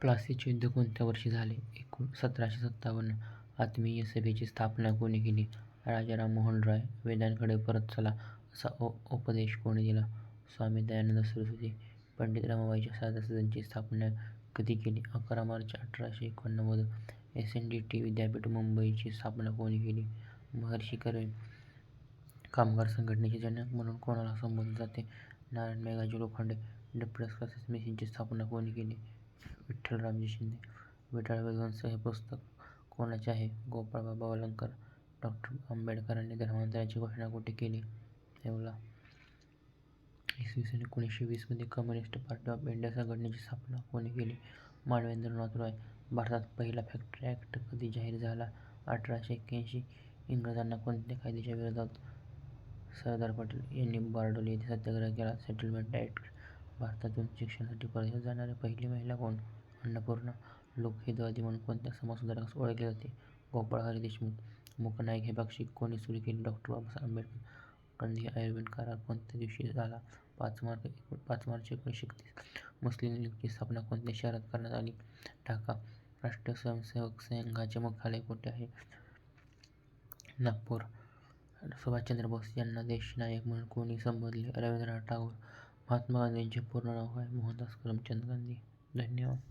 प्लासीचे युद्ध कोणत्या वर्षी झाले? 1757. आत्मीय सभेची स्थापना कोणी केली? राजा राममोहन राय. वेदांकडे परत चला असा उपदेश कोणी दिला? स्वामी दयानंद सरस्वती. पंडित रमाबाईंच्या शारदा सदनची स्थापना कधी केली? 11 मार्च 1891. SNDT विद्यापीठ मुंबईची स्थापना कोणी केली? महर्षी कर्वे. कामगार संघटनेचे जनक म्हणून कोणाला संबोधले जाते? नारायण मेघाजी लोखंडे. डिप्रेस क्लासेस मिशनची स्थापना कोणी केली? विठ्ठलरामजी शिंदे. विटाळ विध्वंस हे पुस्तक कोणाचे आहे? गोपाळबाबा वलंगकर. डॉ. आंबेडकरांनी धर्मांतराची घोषणा कुठे केली? येवला. इ. स. 1920 मध्ये कम्युनिस्ट पार्टी ऑफ इंडिया संघटनेची स्थापना कोणी केली? मानवेंद्रनाथ रॉय. भारतात पहिला फॅक्टरी ॲक्ट कधी जाहीर झाला? 1881. इंग्रजांना कोणत्या कायद्याच्या विरोधात? सरदार पटेल यांनी बारडोली येथे सत्याग्रह केला. Settlement act. भारतातून शिक्षणासाठी परदेशात जाणारी पहिली महिला कोण? अन्नपूर्णा. लोकहितवादी म्हणून कोणत्या समाजसुधारकास ओळखले जाते? गोपाळ हरी देशमुख. मूकनायक हे पाक्षिक कोणी सुरू केले? डॉ. बाबासाहेब आंबेडकर. गांधी अरविंद करार कोणत्या दिवशी झाला? 5 मार्च 1931. मुस्लिम लीगची स्थापना कोणत्या शहरात करण्यात आली? ढाका. राष्ट्रीय स्वयंसेवक संघाचे मुख्यालय कुठे आहे? नागपूर. सुभाषचंद्र बोस यांना देशनायक म्हणून कोणी संबोधले? रवींद्रनाथ टागोर. महात्मा गांधींचे पूर्ण नाव काय? मोहनदास करमचंद गांधी. धन्यवाद.